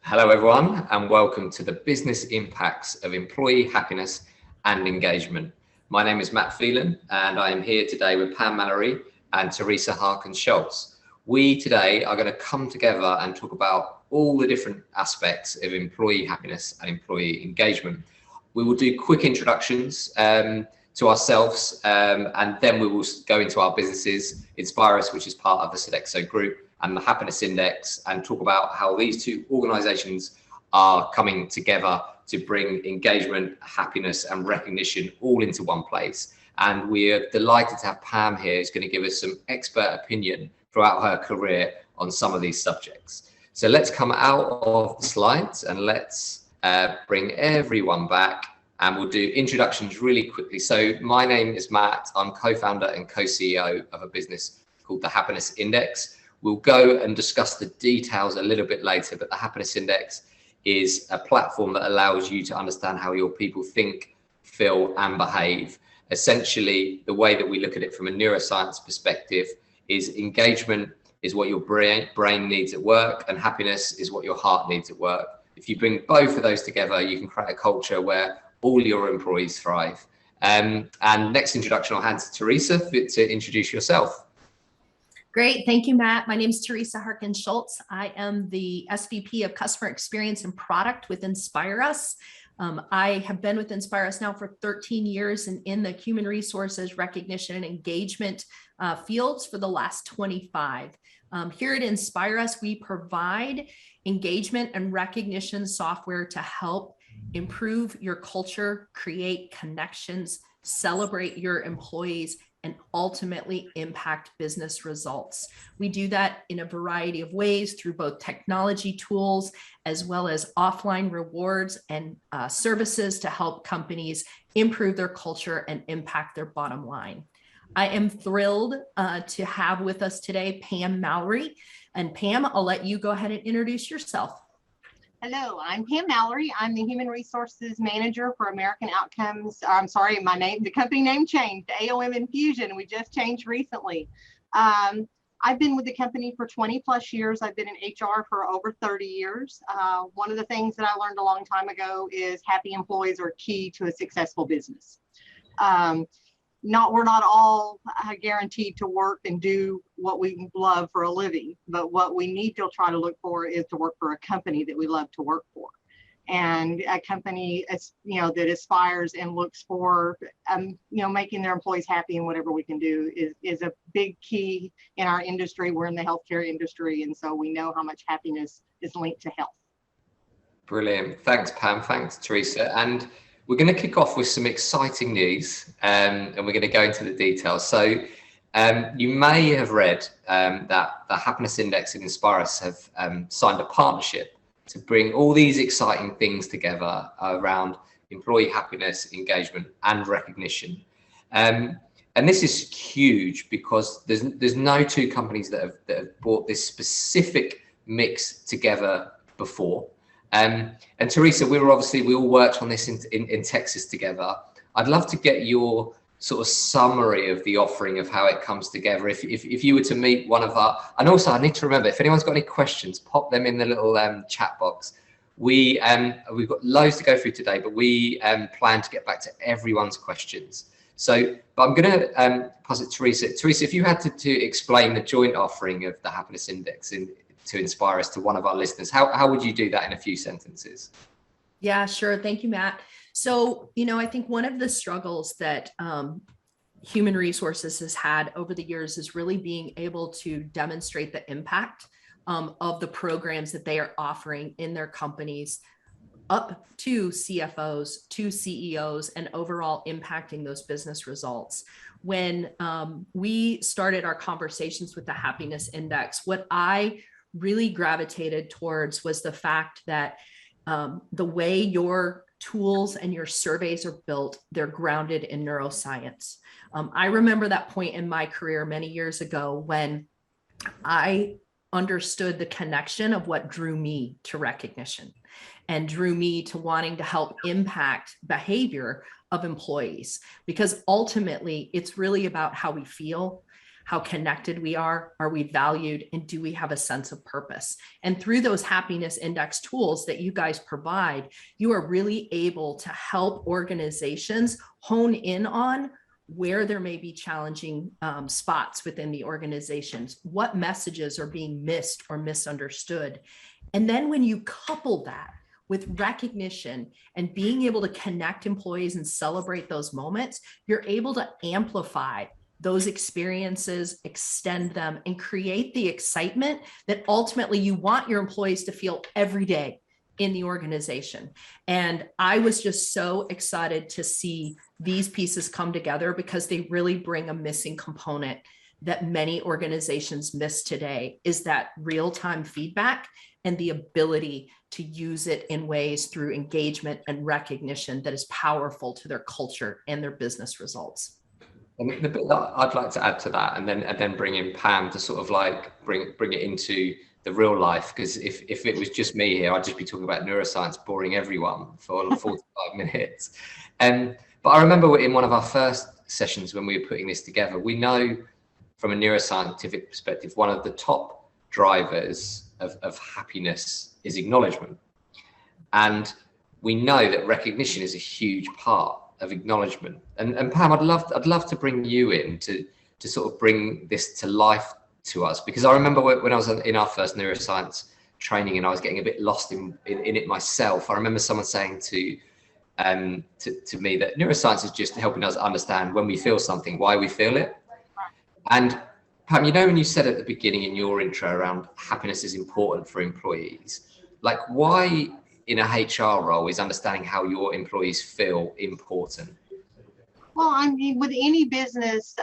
Hello, everyone, and welcome to the business impacts of employee happiness and engagement. My name is Matt Phelan, and I am here today with Pam Mallory and Teresa Harkin-Schultz. We today are going to come together and talk about all the different aspects of employee happiness and employee engagement. We will do quick introductions to ourselves, and then we will go into our businesses, Inspirus, which is part of the Sodexo Group, and the Happiness Index, and talk about how these two organizations are coming together to bring engagement, happiness, and recognition all into one place. And we're delighted to have Pam here, who's going to give us some expert opinion throughout her career on some of these subjects. So let's come out of the slides and let's bring everyone back, and we'll do introductions really quickly. So my name is Matt. I'm co-founder and co-CEO of a business called the Happiness Index. We'll go and discuss the details a little bit later, but the Happiness Index is a platform that allows you to understand how your people think, feel, and behave. Essentially, the way that we look at it from a neuroscience perspective is engagement is what your brain needs at work, and happiness is what your heart needs at work. If you bring both of those together, you can create a culture where all your employees thrive. And next introduction, I'll hand to Teresa to introduce yourself. Great. Thank you, Matt. My name is Teresa Harkin-Schultz. I am the SVP of Customer Experience and Product with Inspirus. I have been with Inspirus now for 13 years and in the human resources recognition and engagement fields for the last 25. Here at Inspirus, we provide engagement and recognition software to help improve your culture, create connections, celebrate your employees, and ultimately impact business results. We do that in a variety of ways through both technology tools as well as offline rewards and services to help companies improve their culture and impact their bottom line. I am thrilled to have with us today Pam Mallory. And Pam, I'll let you go ahead and introduce yourself. Hello, I'm Pam Mallory. I'm the Human Resources Manager for American Outcomes. I'm sorry, the company name changed, AOM Infusion. We just changed recently. I've been with the company for 20 plus years. I've been in HR for over 30 years. One of the things that I learned a long time ago is happy employees are key to a successful business. We're not all guaranteed to work and do what we love for a living, but what we need to try to look for is to work for a company that we love to work for, and a company that aspires and looks for making their employees happy, and whatever we can do is a big key in our industry. We're in the healthcare industry, and so we know how much happiness is linked to health. Brilliant. Thanks, Pam. Thanks, Teresa. And we're going to kick off with some exciting news, and we're going to go into the details. So you may have read that the Happiness Index and Inspirus have signed a partnership to bring all these exciting things together around employee happiness, engagement, and recognition. And this is huge because there's no two companies that have brought this specific mix together before. And Teresa, we all worked on this in Texas together. I'd love to get your sort of summary of the offering of how it comes together. If you were to meet one of our, and also I need to remember, if anyone's got any questions, pop them in the little chat box. We've got loads to go through today, but we plan to get back to everyone's questions. So, but I'm going to pass it to Teresa. Teresa, if you had to explain the joint offering of the Happiness Index to Inspirus to one of our listeners, how would you do that in a few sentences? Yeah, sure. Thank you, Matt. So, I think one of the struggles that human resources has had over the years is really being able to demonstrate the impact of the programs that they are offering in their companies up to CFOs, to CEOs, and overall impacting those business results. When we started our conversations with the Happiness Index, what I really gravitated towards was the fact that the way your tools and your surveys are built, they're grounded in neuroscience. I remember that point in my career many years ago when I understood the connection of what drew me to recognition and drew me to wanting to help impact behavior of employees, because ultimately it's really about how we feel, how connected we are we valued, and do we have a sense of purpose? And through those happiness index tools that you guys provide, you are really able to help organizations hone in on where there may be challenging spots within the organizations, what messages are being missed or misunderstood. And then when you couple that with recognition and being able to connect employees and celebrate those moments, you're able to amplify those experiences, extend them, and create the excitement that ultimately you want your employees to feel every day in the organization. And I was just so excited to see these pieces come together, because they really bring a missing component that many organizations miss today, is that real-time feedback and the ability to use it in ways through engagement and recognition that is powerful to their culture and their business results. And the bit that I'd like to add to that, and then bring in Pam to sort of like bring it into the real life, because if it was just me here, I'd just be talking about neuroscience, boring everyone for 45 minutes. But I remember in one of our first sessions when we were putting this together, we know from a neuroscientific perspective, one of the top drivers of happiness is acknowledgement. And we know that recognition is a huge part of acknowledgement. And Pam, I'd love to bring you in to sort of bring this to life to us, because I remember when I was in our first neuroscience training and I was getting a bit lost in it myself. I remember someone saying to me that neuroscience is just helping us understand when we feel something, why we feel it. And Pam, you know, when you said at the beginning in your intro around happiness is important for employees, like why in a HR role is understanding how your employees feel important? Well, I mean, with any business,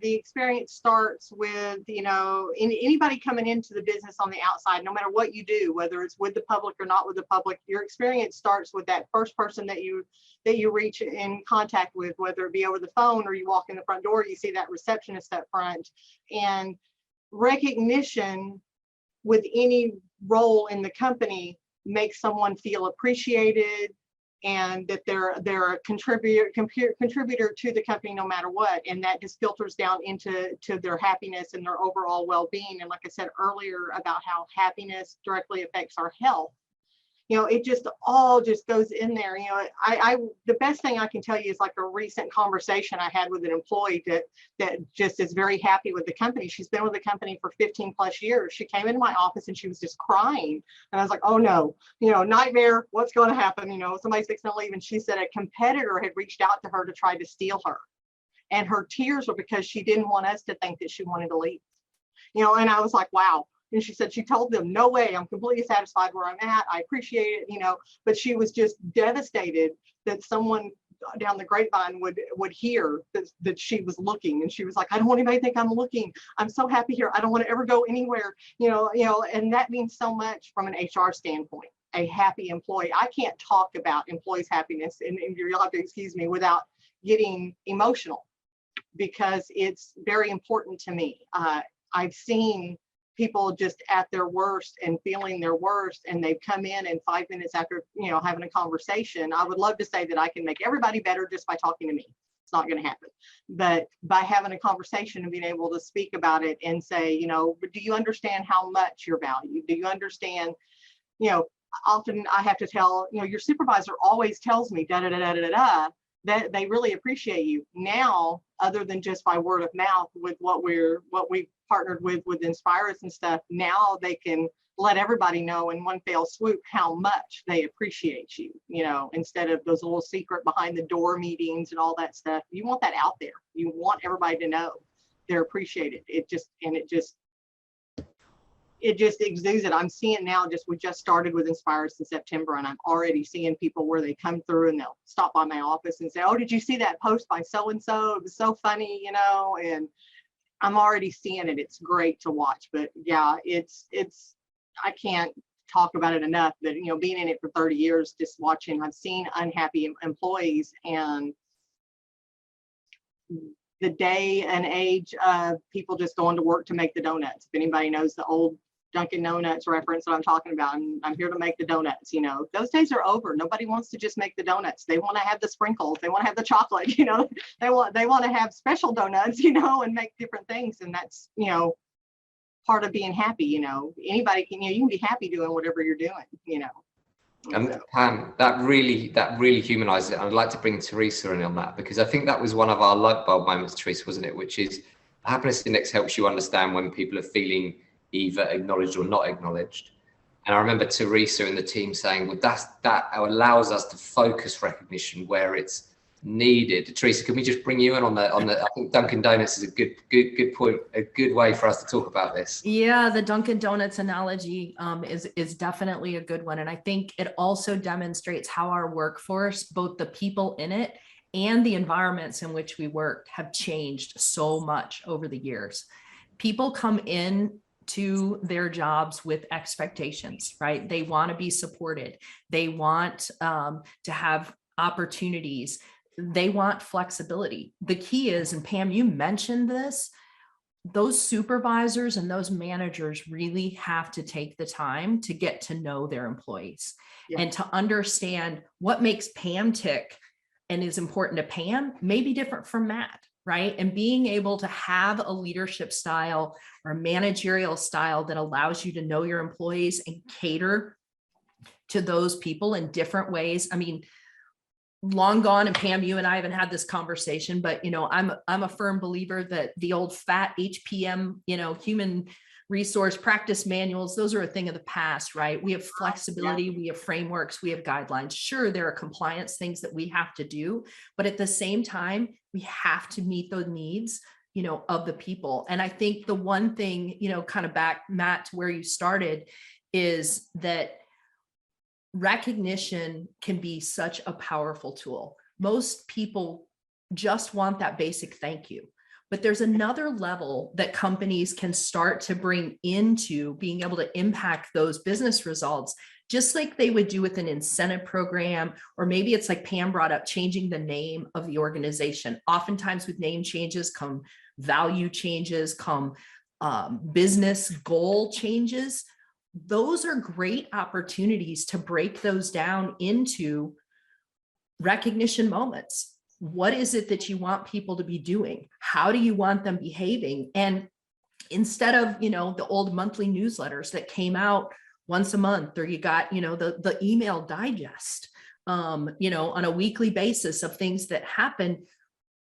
the experience starts with, you know, anybody coming into the business on the outside, no matter what you do, whether it's with the public or not with the public, your experience starts with that first person that you reach in contact with, whether it be over the phone or you walk in the front door, you see that receptionist up front. And recognition with any role in the company makes someone feel appreciated, and that they're a contributor to the company no matter what, and that just filters down into their happiness and their overall well-being. And like I said earlier about how happiness directly affects our health, you know, it just all just goes in there. You know, I the best thing I can tell you is like a recent conversation I had with an employee that just is very happy with the company. She's been with the company for 15 plus years. She came into my office and she was just crying. And I was like, oh no, you know, nightmare, what's going to happen? You know, somebody's fixing to leave. And she said a competitor had reached out to her to try to steal her. And her tears were because she didn't want us to think that she wanted to leave. You know, and I was like, wow. And she said she told them, no way, I'm completely satisfied where I'm at. I appreciate it, you know, but she was just devastated that someone down the grapevine would hear that she was looking. And she was like, I don't want anybody to think I'm looking. I'm so happy here. I don't want to ever go anywhere, you know, and that means so much from an HR standpoint. A happy employee. I can't talk about employees' happiness, and you'll have to excuse me, without getting emotional, because it's very important to me. I've seen people just at their worst and feeling their worst, and they've come in and 5 minutes after, you know, having a conversation. I would love to say that I can make everybody better just by talking to me. It's not going to happen. But by having a conversation and being able to speak about it and say, you know, do you understand how much you're valued? Do you understand, you know, often I have to tell, you know, your supervisor always tells me da da da da da da, that they really appreciate you. Now, other than just by word of mouth with what we've partnered with Inspire Us and stuff, now they can let everybody know in one fell swoop how much they appreciate you, you know, instead of those little secret behind the door meetings and all that stuff. You want that out there. You want everybody to know they're appreciated. It just exudes it. I'm seeing now, we just started with Inspire Us in September, and I'm already seeing people where they come through and they'll stop by my office and say, oh, did you see that post by so-and-so? It was so funny, you know, and I'm already seeing it. It's great to watch. But yeah, it's I can't talk about it enough, that, you know, being in it for 30 years, just watching, I've seen unhappy employees, and the day and age of people just going to work to make the donuts. If anybody knows the old Dunkin' Donuts reference that I'm talking about, and I'm here to make the donuts. Those days are over. Nobody wants to just make the donuts. They want to have the sprinkles. They want to have the chocolate. They want to have special donuts. And make different things. And that's part of being happy. Anybody can. You can be happy doing whatever you're doing. And Pam, that really humanizes it. I'd like to bring Teresa in on that, because I think that was one of our light bulb moments, Teresa, wasn't it? Which is, happiness index helps you understand when people are feeling either acknowledged or not acknowledged. And I remember Teresa and the team saying, well, that allows us to focus recognition where it's needed. Teresa, can we just bring you in on the I think Dunkin' Donuts is a good point, a good way for us to talk about this. Yeah, the Dunkin' Donuts analogy is definitely a good one. And I think it also demonstrates how our workforce, both the people in it and the environments in which we work, have changed so much over the years. People come in to their jobs with expectations, right? They want to be supported. They want to have opportunities. They want flexibility. The key is, and Pam, you mentioned this, those supervisors and those managers really have to take the time to get to know their employees and to understand what makes Pam tick and is important to Pam may be different from Matt, right? And being able to have a leadership style or managerial style that allows you to know your employees and cater to those people in different ways. I mean, long gone, and Pam, you and I haven't had this conversation, but I'm a firm believer that the old fat HPM, human resource practice manuals, those are a thing of the past, right? We have flexibility, we have frameworks, we have guidelines. Sure, there are compliance things that we have to do, but at the same time, we have to meet those needs, of the people. And I think the one thing, kind of back, Matt, to where you started, is that recognition can be such a powerful tool. Most people just want that basic thank you. But there's another level that companies can start to bring into being able to impact those business results, just like they would do with an incentive program, or maybe it's like Pam brought up, changing the name of the organization. Oftentimes with name changes come value changes, come business goal changes. Those are great opportunities to break those down into recognition moments. What is it that you want people to be doing? How do you want them behaving? And instead of, the old monthly newsletters that came out once a month, or you got, the email digest, on a weekly basis of things that happen,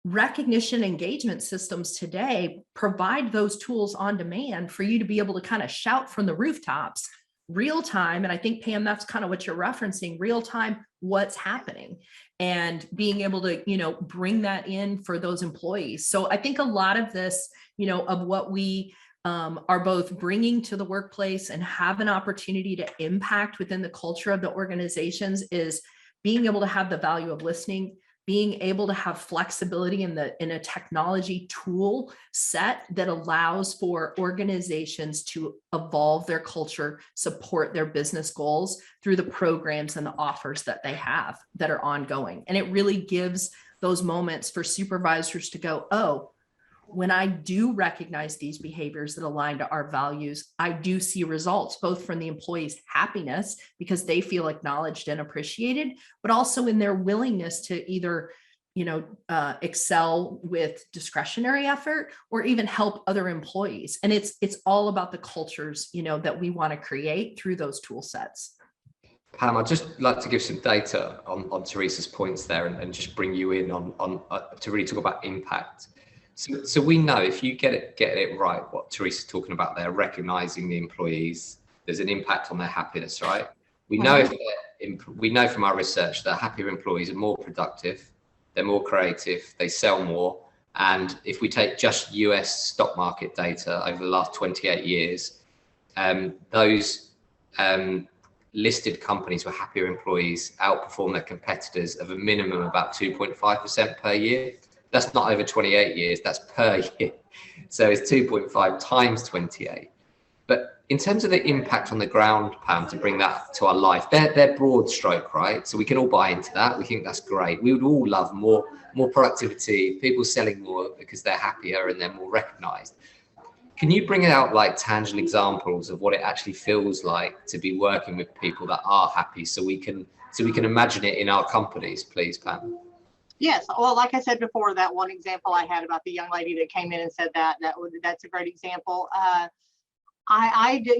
recognition engagement systems today provide those tools on demand for you to be able to kind of shout from the rooftops real time. And I think, Pam, that's kind of what you're referencing, real time, what's happening, and being able to, bring that in for those employees. So I think a lot of this, of what we are both bringing to the workplace and have an opportunity to impact within the culture of the organizations is being able to have the value of listening, being able to have flexibility in a technology tool set that allows for organizations to evolve their culture, support their business goals through the programs and the offers that they have that are ongoing. And it really gives those moments for supervisors to go, oh, when I do recognize these behaviors that align to our values, I do see results, both from the employees' happiness because they feel acknowledged and appreciated, but also in their willingness to either, excel with discretionary effort or even help other employees. And it's all about the cultures, that we want to create through those tool sets. Pam, I'd just like to give some data on Teresa's points there and just bring you in on to really talk about impact. So we know if you get it right, what Teresa's talking about there, recognizing the employees, there's an impact on their happiness, right? We know we know from our research that happier employees are more productive, they're more creative, they sell more. And if we take just US stock market data over the last 28 years, those listed companies with happier employees outperform their competitors of a minimum about 2.5% per year. That's not over 28 years, that's per year. So it's 2.5 times 28. But in terms of the impact on the ground, Pam, to bring that to our life, they're broad stroke, right? So we can all buy into that. We think that's great. We would all love more productivity, people selling more because they're happier and they're more recognized. Can you bring out like tangible examples of what it actually feels like to be working with people that are happy, so we can imagine it in our companies, please, Pam? Yes. Well, like I said before, that one example I had about the young lady that came in and said that's a great example. I did,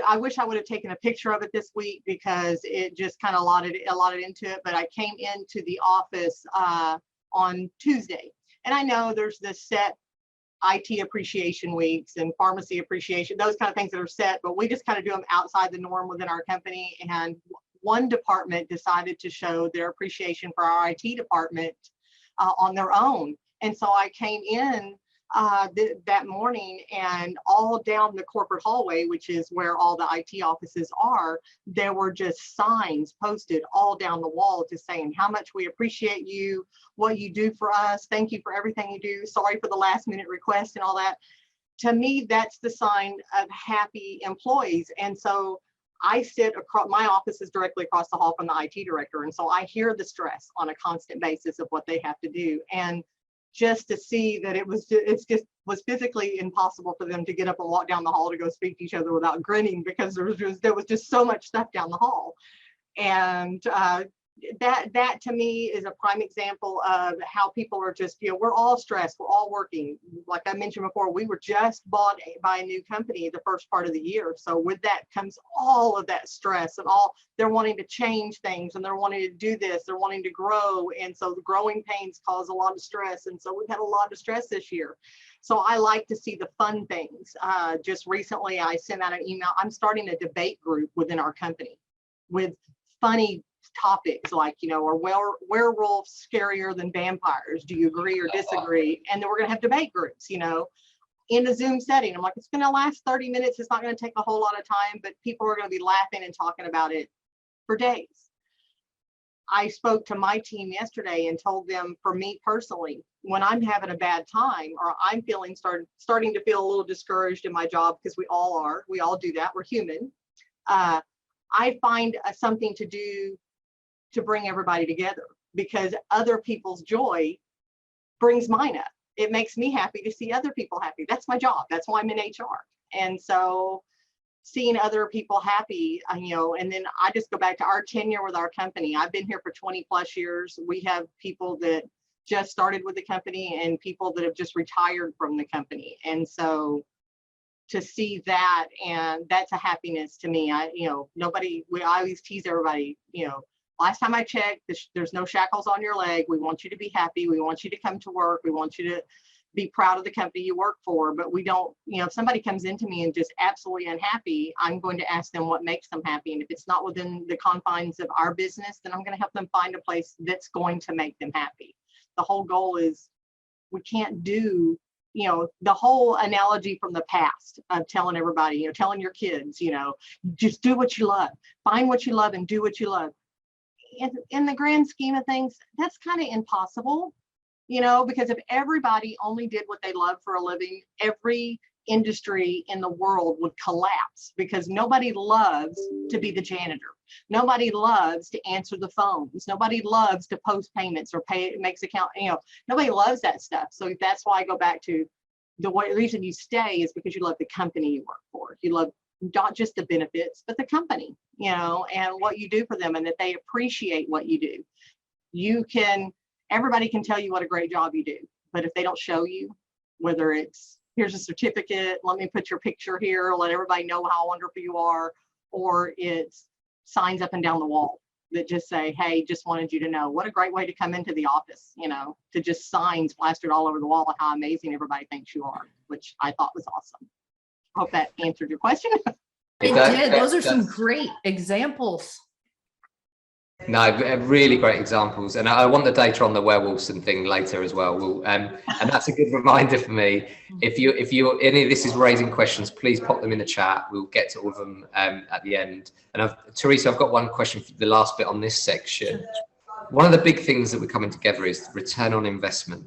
I wish I would have taken a picture of it this week because it just kind of allotted into it. But I came into the office on Tuesday, and I know there's this set IT appreciation weeks and pharmacy appreciation, those kind of things that are set, but we just kind of do them outside the norm within our company. And one department decided to show their appreciation for our IT department on their own. And so I came in that morning, and all down the corporate hallway, which is where all the IT offices are, there were just signs posted all down the wall just saying how much we appreciate you, what you do for us, thank you for everything you do, sorry for the last minute request and all that. To me, that's the sign of happy employees. And so I sit across, my office is directly across the hall from the IT director, and so I hear the stress on a constant basis of what they have to do. And just to see that it was physically impossible for them to get up and walk down the hall to go speak to each other without grinning, because there was just so much stuff down the hall. And that to me is a prime example of how people are just, we're all stressed, we're all working. Like I mentioned before, we were just bought by a new company the first part of the year. So with that comes all of that stress, and they're wanting to change things, and they're wanting to do this, they're wanting to grow. And so the growing pains cause a lot of stress. And so we've had a lot of stress this year. So I like to see the fun things. Just recently, I sent out an email. I'm starting a debate group within our company with funny topics like, are werewolves scarier than vampires? Do you agree or disagree? And then we're going to have debate groups, in a Zoom setting. I'm like, it's going to last 30 minutes. It's not going to take a whole lot of time, but people are going to be laughing and talking about it for days. I spoke to my team yesterday and told them, for me personally, when I'm having a bad time, or I'm starting to feel a little discouraged in my job, because we all do that, we're human. I find something to do to bring everybody together, because other people's joy brings mine up. It makes me happy to see other people happy. That's my job. That's why I'm in HR. And so seeing other people happy, and then I just go back to our tenure with our company. I've been here for 20 plus years. We have people that just started with the company and people that have just retired from the company. And so to see that, and that's a happiness to me. I always tease everybody, last time I checked, there's no shackles on your leg. We want you to be happy. We want you to come to work. We want you to be proud of the company you work for. But we don't, if somebody comes into me and just absolutely unhappy, I'm going to ask them what makes them happy. And if it's not within the confines of our business, then I'm going to help them find a place that's going to make them happy. The whole goal is, we can't do, the whole analogy from the past of telling everybody, telling your kids, just do what you love, find what you love and do what you love. In the grand scheme of things, that's kind of impossible, because if everybody only did what they love for a living, every industry in the world would collapse, because nobody loves to be the janitor. Nobody loves to answer the phones. Nobody loves to post payments or makes account, nobody loves that stuff. So that's why I go back to the reason you stay is because you love the company you work for. You love not just the benefits, but the company, and what you do for them, and that they appreciate what you do. Everybody can tell you what a great job you do, but if they don't show you, whether it's, here's a certificate, let me put your picture here, let everybody know how wonderful you are, or it's signs up and down the wall that just say, hey, just wanted you to know. What a great way to come into the office, to just signs plastered all over the wall of how amazing everybody thinks you are, which I thought was awesome. Hope that answered your question. It did. Those are some great examples. No, really great examples. And I want the data on the werewolves and thing later as well. And that's a good reminder for me. If you any of this is raising questions, please pop them in the chat. We'll get to all of them at the end. And Teresa, I've got one question for the last bit on this section. One of the big things that we're coming together is return on investment.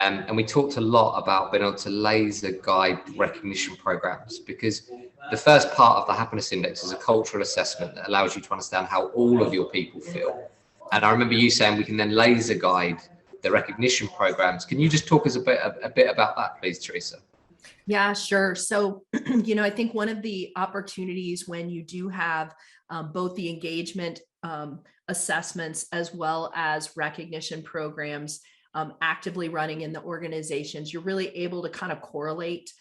And we talked a lot about being able to laser guide recognition programs, because the first part of the happiness index is a cultural assessment that allows you to understand how all of your people feel. And I remember you saying we can then laser guide the recognition programs. Can you just talk us a bit about that, please, Teresa? Yeah, sure. So, I think one of the opportunities when you do have both the engagement assessments as well as recognition programs actively running in the organizations, you're really able to kind of correlate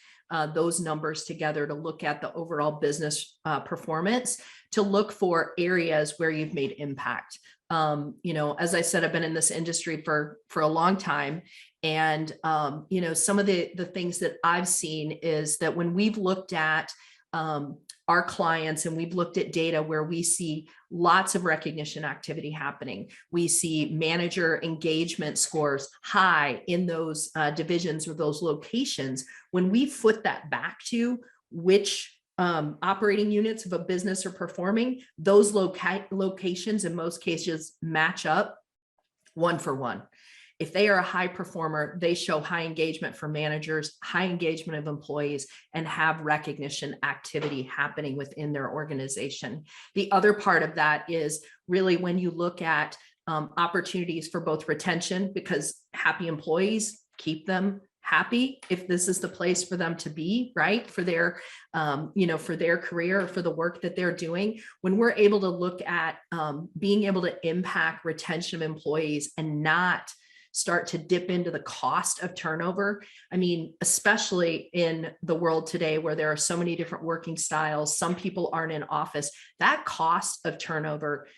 those numbers together to look at the overall business performance, to look for areas where you've made impact. As I said, I've been in this industry for a long time. And, some of the things that I've seen is that when we've looked at our clients and we've looked at data where we see lots of recognition activity happening, we see manager engagement scores high in those divisions or those locations. When we foot that back to which operating units of a business are performing, those locations in most cases match up 1 for 1. If they are a high performer, they show high engagement for managers, high engagement of employees, and have recognition activity happening within their organization. The other part of that is really when you look at opportunities for both retention, because happy employees keep them happy if this is the place for them to be, right? For their, for their career, or for the work that they're doing. When we're able to look at being able to impact retention of employees and not start to dip into the cost of turnover. I mean, especially in the world today where there are so many different working styles, some people aren't in office, that cost of turnover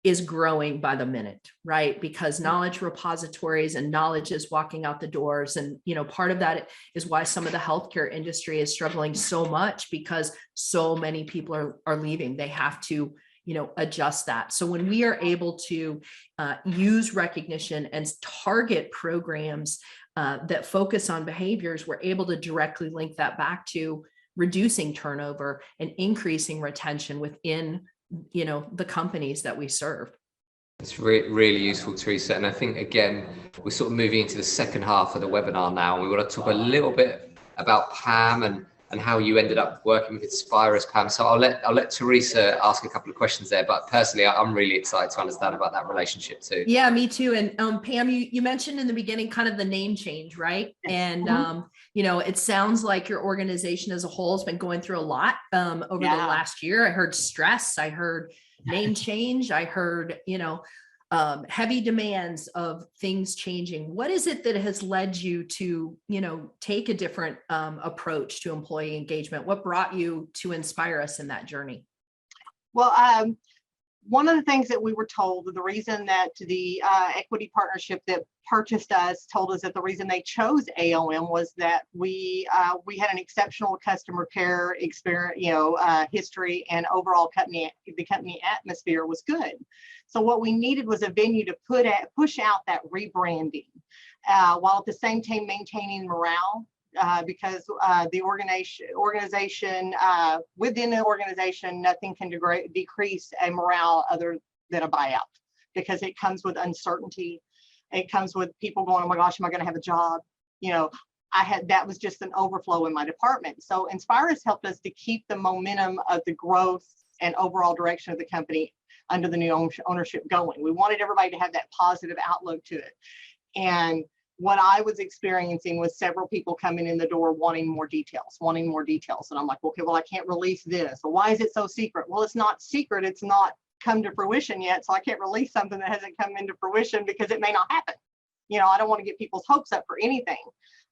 is growing by the minute, right? Because knowledge repositories and knowledge is walking out the doors. And, part of that is why some of the healthcare industry is struggling so much, because so many people are leaving. They have to adjust that. So when we are able to use recognition and target programs that focus on behaviors, we're able to directly link that back to reducing turnover and increasing retention within, the companies that we serve. It's really useful, Teresa. And I think, again, we're sort of moving into the second half of the webinar now. And we want to talk a little bit about Pam and how you ended up working with Inspirus, Pam. So I'll let Teresa ask a couple of questions there, but personally, I'm really excited to understand about that relationship too. Yeah, me too. And Pam, you mentioned in the beginning kind of the name change, right? And it sounds like your organization as a whole has been going through a lot over the last year. I heard stress, I heard name change, I heard heavy demands of things changing. What is it that has led you to, take a different approach to employee engagement? What brought you to Inspirus in that journey? Well, one of the things that we were told, the reason that the equity partnership that purchased us told us that the reason they chose AOM was that we had an exceptional customer care experience, history, and overall the company atmosphere was good. So what we needed was a venue to push out that rebranding, while at the same time maintaining morale. Because the organization within the organization, nothing can decrease a morale other than a buyout, because it comes with uncertainty. It comes with people going, oh my gosh, am I going to have a job? That was just an overflow in my department. So Inspirus helped us to keep the momentum of the growth and overall direction of the company under the new ownership going. We wanted everybody to have that positive outlook to it. And what I was experiencing was several people coming in the door wanting more details. And I'm like, okay, well, I can't release this. Well, why is it so secret? Well, it's not secret. It's not come to fruition yet. So I can't release something that hasn't come into fruition because it may not happen. I don't want to get people's hopes up for anything,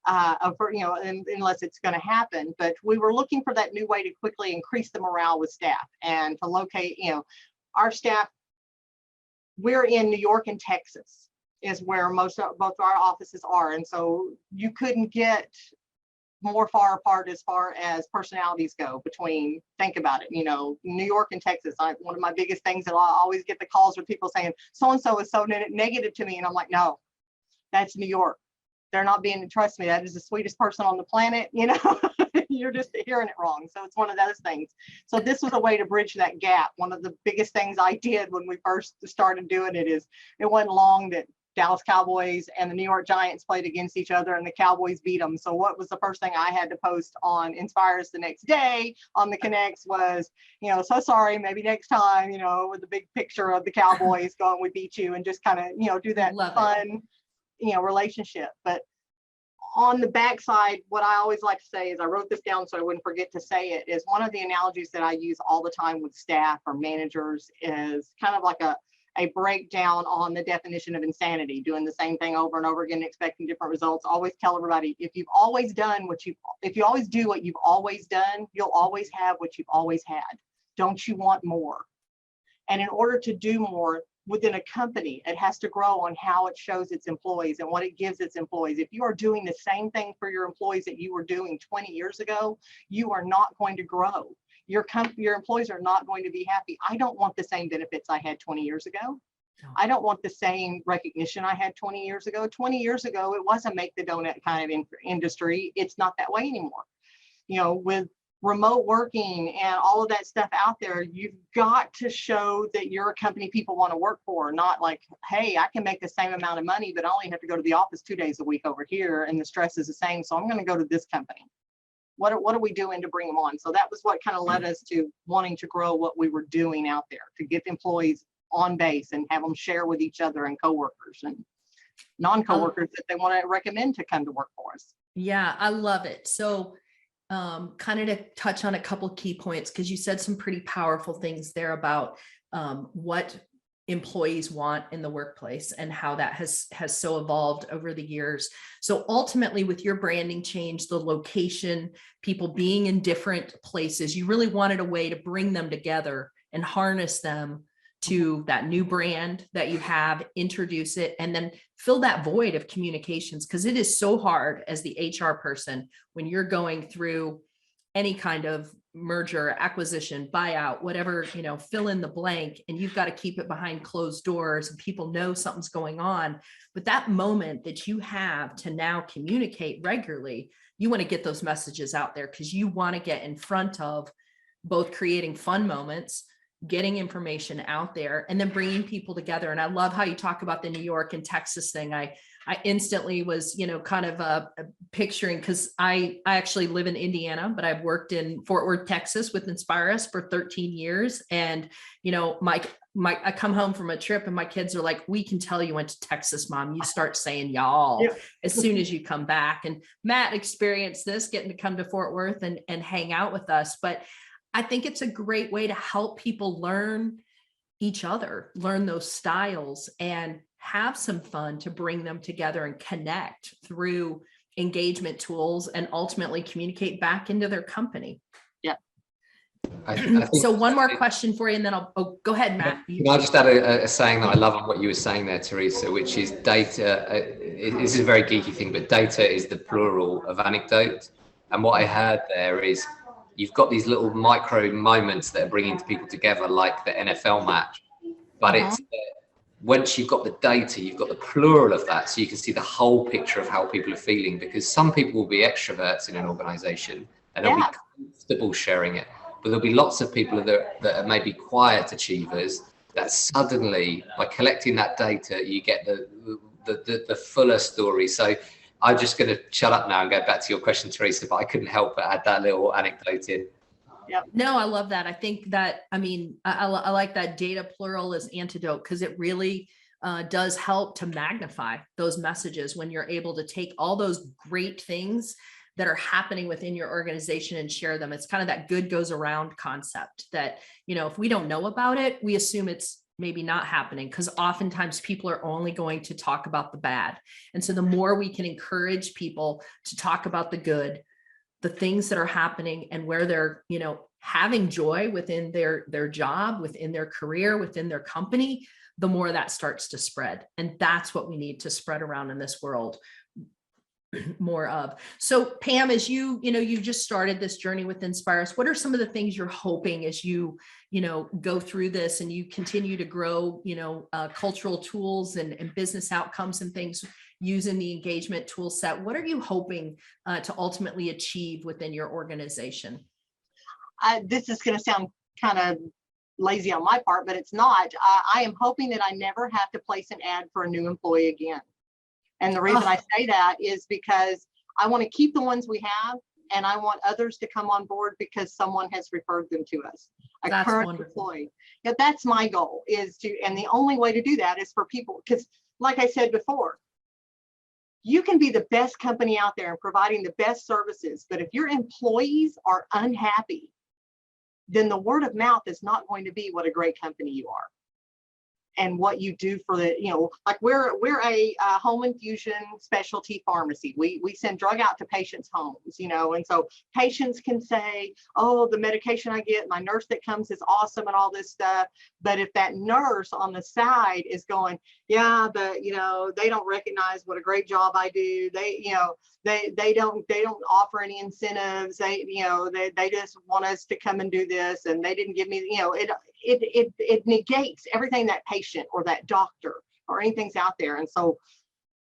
unless it's going to happen. But we were looking for that new way to quickly increase the morale with staff and to locate, our staff. We're in New York and Texas is where both our offices are. And so you couldn't get more far apart as far as personalities go between, think about it, New York and Texas. One of my biggest things that I always get the calls with people saying, so-and-so is so negative to me. And I'm like, no, that's New York. They're not trust me, that is the sweetest person on the planet, you're just hearing it wrong. So it's one of those things. So this was a way to bridge that gap. One of the biggest things I did when we first started doing it is it wasn't long that Dallas Cowboys and the New York Giants played against each other and the Cowboys beat them. So what was the first thing I had to post on Inspirus the next day on the Connects was, so sorry, maybe next time, with the big picture of the Cowboys going, we beat you, and just kind of, do that fun, relationship. But on the backside, what I always like to say is, I wrote this down so I wouldn't forget to say it, is one of the analogies that I use all the time with staff or managers is kind of like a breakdown on the definition of insanity, doing the same thing over and over again, expecting different results. Always tell everybody, if you always do what you've always done, you'll always have what you've always had. Don't you want more? And in order to do more within a company, it has to grow on how it shows its employees and what it gives its employees. If you are doing the same thing for your employees that you were doing 20 years ago, you are not going to grow. Your employees are not going to be happy. I don't want the same benefits I had 20 years ago. No. I don't want the same recognition I had 20 years ago. 20 years ago, it was a make the donut kind of industry. It's not that way anymore. You know, with remote working and all of that stuff out there, you've got to show that you're a company people want to work for, not like, hey, I can make the same amount of money, but I only have to go to the office 2 days a week over here and the stress is the same, so I'm going to go to this company. What are we doing to bring them on? So that was what kind of led us to wanting to grow what we were doing out there, to get the employees on base and have them share with each other and coworkers and non-coworkers that they want to recommend to come to work for us. Yeah, I love it. So kind of to touch on a couple key points, because you said some pretty powerful things there about what employees want in the workplace and how that has so evolved over the years. So ultimately, with your branding change, the location, people being in different places, you really wanted a way to bring them together and harness them to that new brand that you have, introduce it, and then fill that void of communications, because it is so hard as the HR person when you're going through any kind of merger, acquisition, buyout, whatever, you know, fill in the blank, and you've got to keep it behind closed doors and people know something's going on. But that moment that you have to now communicate regularly, you want to get those messages out there because you want to get in front of both creating fun moments, getting information out there, and then bringing people together. And I love how you talk about the New York and Texas thing. I instantly was, you know, kind of picturing, because I actually live in Indiana, but I've worked in Fort Worth, Texas with Inspire Us for 13 years. And, you know, I come home from a trip and my kids are like, we can tell you went to Texas, Mom. You start saying y'all as soon as you come back. And Matt experienced this, getting to come to Fort Worth and hang out with us. But I think it's a great way to help people learn each other, learn those styles, and have some fun to bring them together and connect through engagement tools and ultimately communicate back into their company. Yeah. I think, so one more question for you, and then I'll go ahead, Matt. Can I just add a saying that I love on what you were saying there, Teresa, which is data. This is a very geeky thing, but data is the plural of anecdote. And what I heard there is, you've got these little micro moments that are bringing people together, like the NFL match, but it's once you've got the data, you've got the plural of that, so you can see the whole picture of how people are feeling, because some people will be extroverts in an organization and they'll be comfortable sharing it, but there'll be lots of people that are maybe quiet achievers that suddenly, by collecting that data, you get the fuller story. So I'm just going to shut up now and go back to your question, Teresa, but I couldn't help but add that little anecdote in. Yeah. No, I love that. I think that, I mean, I like that data plural as antidote, because it really does help to magnify those messages when you're able to take all those great things that are happening within your organization and share them. It's kind of that good goes around concept that, you know, if we don't know about it, we assume it's maybe not happening, because oftentimes people are only going to talk about the bad. And so the more we can encourage people to talk about the good, the things that are happening, and where they're, you know, having joy within their job, within their career, within their company, the more that starts to spread. And that's what we need to spread around in this world more of. So Pam, as you just started this journey with Inspire Us, what are some of the things you're hoping as you go through this and you continue to grow, cultural tools and business outcomes and things using the engagement tool set? What are you hoping to ultimately achieve within your organization? This is going to sound kind of lazy on my part, but it's not. I am hoping that I never have to place an ad for a new employee again. And the reason I say that is because I want to keep the ones we have, and I want others to come on board because someone has referred them to us. That's current wonderful. Employee. Yeah, that's my goal, is to, and the only way to do that is for people, because like I said before, You can be the best company out there and providing the best services, but if your employees are unhappy, then the word of mouth is not going to be what a great company you are. And what you do for the, like we're a home infusion specialty pharmacy. We send drug out to patients' homes, and so patients can say, oh, the medication I get, my nurse that comes is awesome and all this stuff. But if that nurse on the side is going, yeah, but they don't recognize what a great job I do. They don't offer any incentives. They just want us to come and do this, and they didn't give me, it negates everything that patient or that doctor or anything's out there. And so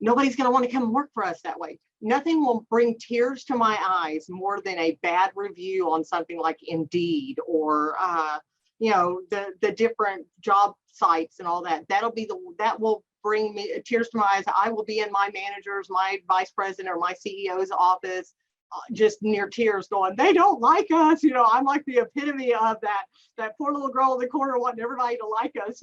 nobody's going to want to come and work for us that way. Nothing will bring tears to my eyes more than a bad review on something like Indeed or the different job sites and all that. That will bring me tears to my eyes. I will be in my manager's, my vice president or my CEO's office, just near tears going, they don't like us. I'm like the epitome of that poor little girl in the corner wanting everybody to like us,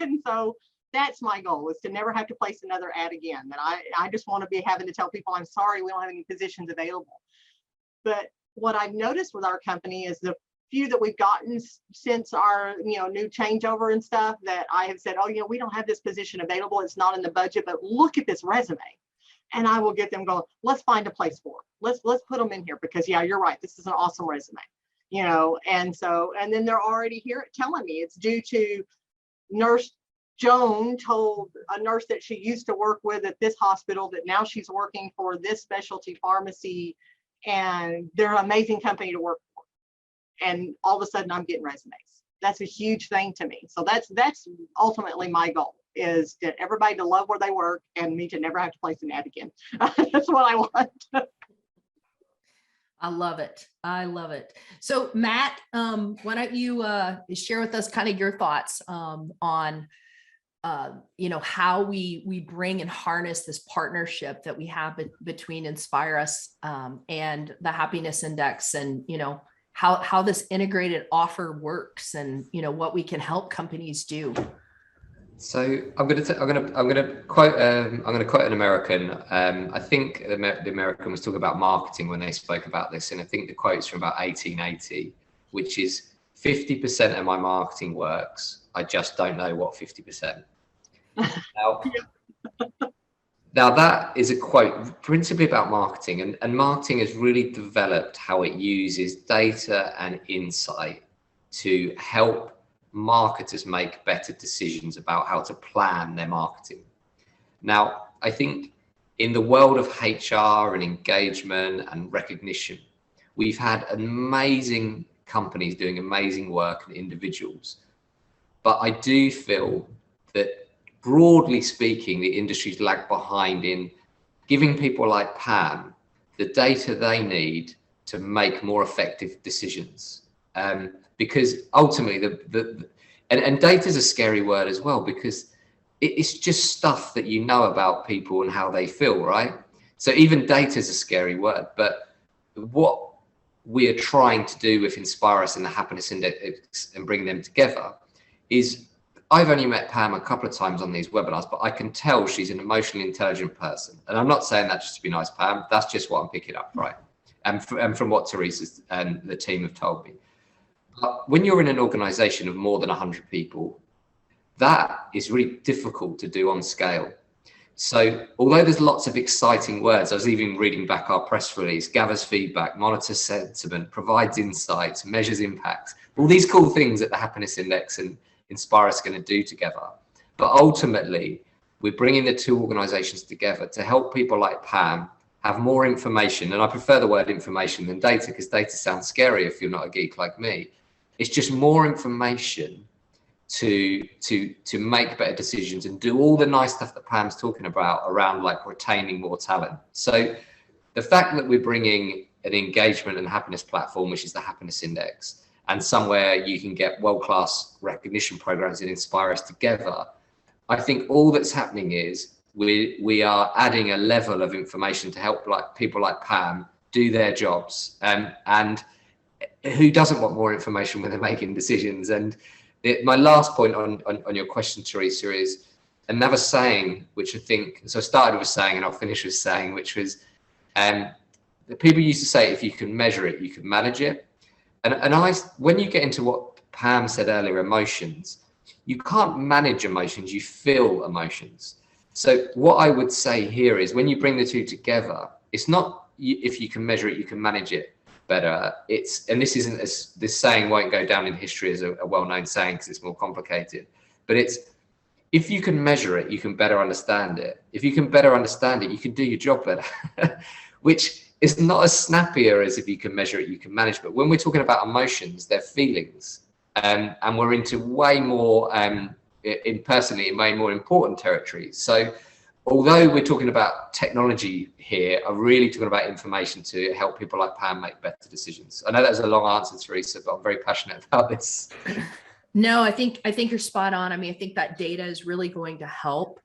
and so that's my goal, is to never have to place another ad again. That I just want to be having to tell people, I'm sorry, we don't have any positions available. But what I've noticed with our company is the few that we've gotten since our new changeover and stuff, that I have said, oh, we don't have this position available, it's not in the budget, but look at this resume. And I will get them going, let's find a place for it. Let's put them in here, because yeah, you're right, this is an awesome resume, and then they're already here telling me it's due to Nurse Joan told a nurse that she used to work with at this hospital that now she's working for this specialty pharmacy, and they're an amazing company to work for. And all of a sudden I'm getting resumes. That's a huge thing to me. So that's ultimately my goal, is that everybody to love where they work and me to never have to place an ad again. That's what I want. I love it. I love it. So Matt, why don't you share with us kind of your thoughts on how we bring and harness this partnership that we have between Inspire Us and the Happiness Index, and how this integrated offer works, and what we can help companies do. So I'm going to quote an American. I think the American was talking about marketing when they spoke about this, and I think the quote's from about 1880, which is 50% of my marketing works. I just don't know what 50%. Now that is a quote principally about marketing, and marketing has really developed how it uses data and insight to help marketers make better decisions about how to plan their marketing. Now, I think in the world of HR and engagement and recognition, we've had amazing companies doing amazing work and individuals. But I do feel that, broadly speaking, the industry's lagged behind in giving people like Pam the data they need to make more effective decisions. Because ultimately, and data is a scary word as well, because it's just stuff that you know about people and how they feel, right? So even data is a scary word. But what we are trying to do with Inspire Us and the Happiness Index and bring them together is, I've only met Pam a couple of times on these webinars, but I can tell she's an emotionally intelligent person. And I'm not saying that just to be nice, Pam. That's just what I'm picking up, right? And from what Teresa and the team have told me. When you're in an organization of more than 100 people, that is really difficult to do on scale. So although there's lots of exciting words, I was even reading back our press release, gathers feedback, monitors sentiment, provides insights, measures impacts, all these cool things that the Happiness Index and Inspire Us are going to do together. But ultimately, we're bringing the two organizations together to help people like Pam have more information. And I prefer the word information than data, because data sounds scary if you're not a geek like me. It's just more information to make better decisions and do all the nice stuff that Pam's talking about around like retaining more talent. So the fact that we're bringing an engagement and happiness platform, which is the Happiness Index, and somewhere you can get world-class recognition programs and Inspire Us together, I think all that's happening is we are adding a level of information to help people like Pam do their jobs. And who doesn't want more information when they're making decisions? And my last point on your question, Teresa, is another saying, which I think, so I started with saying and I'll finish with saying, which was, the people used to say, if you can measure it, you can manage it. And when you get into what Pam said earlier, emotions, you can't manage emotions, you feel emotions. So what I would say here is when you bring the two together, it's not if you can measure it, you can manage it better. And this isn't this saying won't go down in history as a well-known saying because it's more complicated, but it's if you can measure it, you can better understand it. If you can better understand it, you can do your job better, which is not as snappier as if you can measure it, you can manage. But when we're talking about emotions, they're feelings, and we're into way more, personally, in way more important territories. So although we're talking about technology here, I'm really talking about information to help people like Pam make better decisions. I know that was a long answer, Teresa, but I'm very passionate about this. No, I think you're spot on. I mean, I think that data is really going to help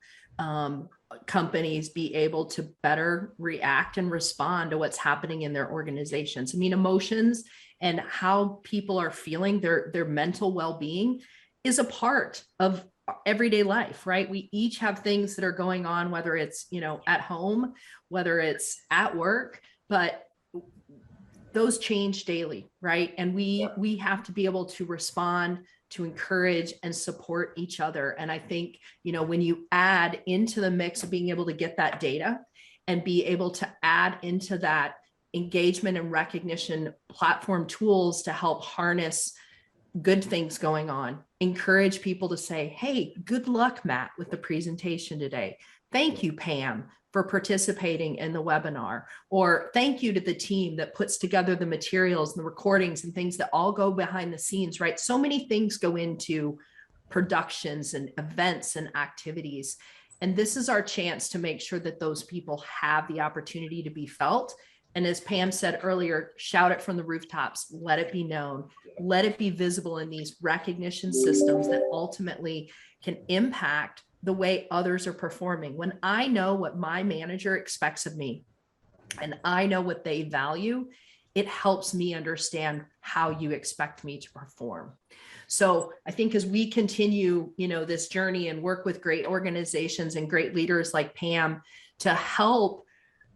companies be able to better react and respond to what's happening in their organizations. I mean, emotions and how people are feeling, their mental well-being is a part of everyday life, right? We each have things that are going on, whether it's, at home, whether it's at work, but those change daily, right? And we have to be able to respond, to encourage and support each other. And I think, when you add into the mix of being able to get that data and be able to add into that engagement and recognition platform tools to help harness good things going on, encourage people to say, hey, good luck, Matt, with the presentation today. Thank you, Pam, for participating in the webinar, or thank you to the team that puts together the materials and the recordings and things that all go behind the scenes, right? So many things go into productions and events and activities. And this is our chance to make sure that those people have the opportunity to be felt. And as Pam said earlier, shout it from the rooftops, let it be known, let it be visible in these recognition systems that ultimately can impact the way others are performing. When I know what my manager expects of me and I know what they value, it helps me understand how you expect me to perform. So I think as we continue, this journey and work with great organizations and great leaders like Pam to help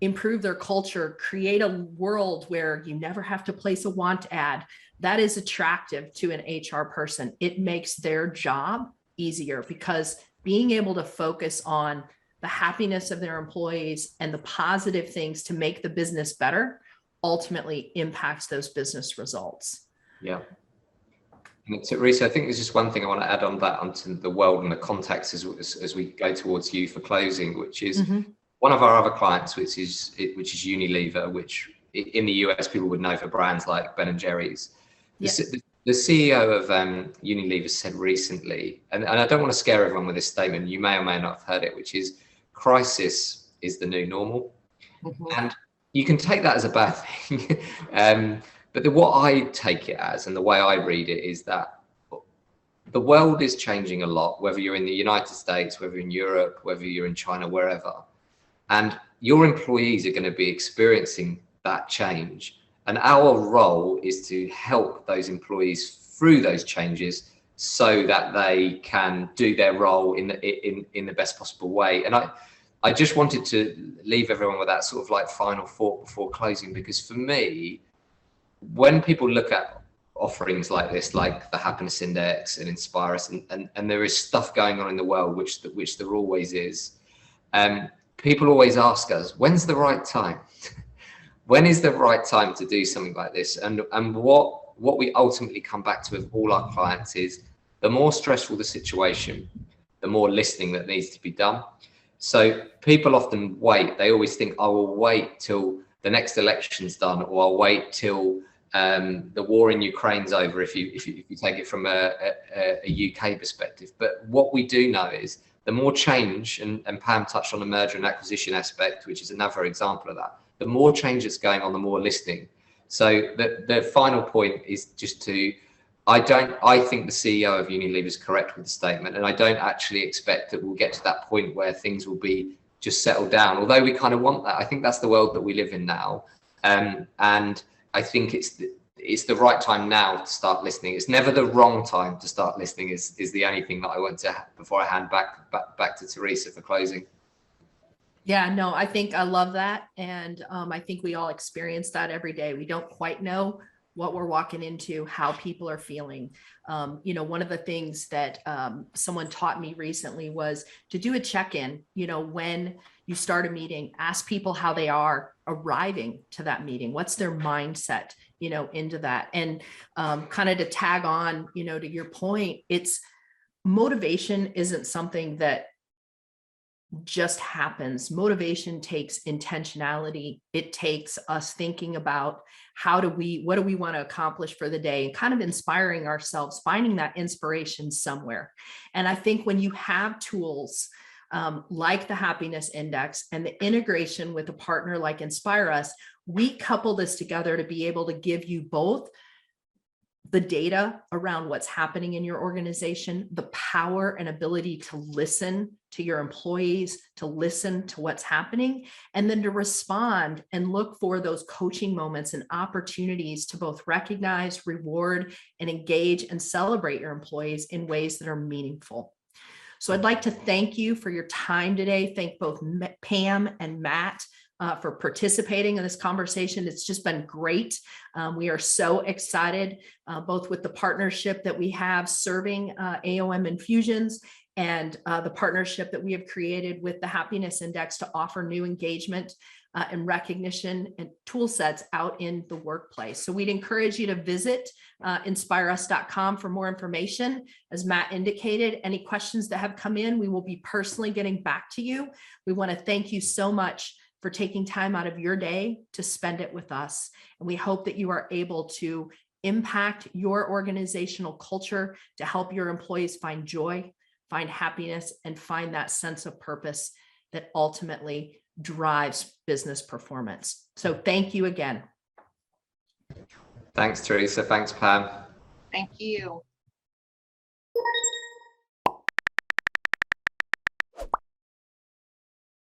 improve their culture, create a world where you never have to place a want ad, that is attractive to an HR person. It makes their job easier because being able to focus on the happiness of their employees and the positive things to make the business better ultimately impacts those business results. Yeah. And Teresa, I think there's just one thing I want to add on that onto the world and the context as we go towards you for closing, which is one of our other clients, which is Unilever, which in the US people would know for brands like Ben and Jerry's. Yes. The CEO of Unilever said recently, and I don't want to scare everyone with this statement, you may or may not have heard it, which is crisis is the new normal. And you can take that as a bad thing. But what I take it as, and the way I read it, is that the world is changing a lot, whether you're in the United States, whether you're in Europe, whether you're in China, wherever. And your employees are going to be experiencing that change. And our role is to help those employees through those changes so that they can do their role in the best possible way. And I just wanted to leave everyone with that sort of like final thought before closing, because for me, when people look at offerings like this, like the Happiness Index and Inspire Us, and there is stuff going on in the world, which there always is, people always ask us, when's the right time? When is the right time to do something like this? And what we ultimately come back to with all our clients is the more stressful the situation, the more listening that needs to be done. So people often wait. They always think, I will wait till the next election's done, or I'll wait till the war in Ukraine's over, if you take it from a UK perspective. But what we do know is the more change, and Pam touched on the merger and acquisition aspect, which is another example of that, the more change that's going on, the more listening. So the final point is just I think the CEO of Unilever is correct with the statement, and I don't actually expect that we'll get to that point where things will be just settled down, although we kind of want that. I think that's the world that we live in now. And I think it's it's the right time now to start listening. It's never the wrong time to start listening is the only thing that I want to, before I hand back to Teresa for closing. Yeah, no, I think I love that. And I think we all experience that every day. We don't quite know what we're walking into, how people are feeling. You know, one of the things that someone taught me recently was to do a check-in, you know, when you start a meeting, ask people how they are arriving to that meeting. What's their mindset, you know, into that? And kind of to tag on, you know, to your point, it's motivation isn't something that just happens. Motivation takes intentionality. It takes us thinking about what do we want to accomplish for the day, and kind of inspiring ourselves, finding that inspiration somewhere. And I think when you have tools like the Happiness Index and the integration with a partner like Inspire Us, we couple this together to be able to give you both the data around what's happening in your organization, the power and ability to listen to your employees, to listen to what's happening, and then to respond and look for those coaching moments and opportunities to both recognize, reward, and engage and celebrate your employees in ways that are meaningful. So I'd like to thank you for your time today. Thank both Pam and Matt for participating in this conversation. It's just been great. We are so excited, both with the partnership that we have serving AOM infusions and the partnership that we have created with the Happiness Index to offer new engagement and recognition and tool sets out in the workplace. So we'd encourage you to visit inspireus.com for more information. As Matt indicated, any questions that have come in, we will be personally getting back to you. We want to thank you so much for taking time out of your day to spend it with us. And we hope that you are able to impact your organizational culture to help your employees find joy, find happiness, and find that sense of purpose that ultimately drives business performance. So thank you again. Thanks, Teresa. Thanks, Pam. Thank you.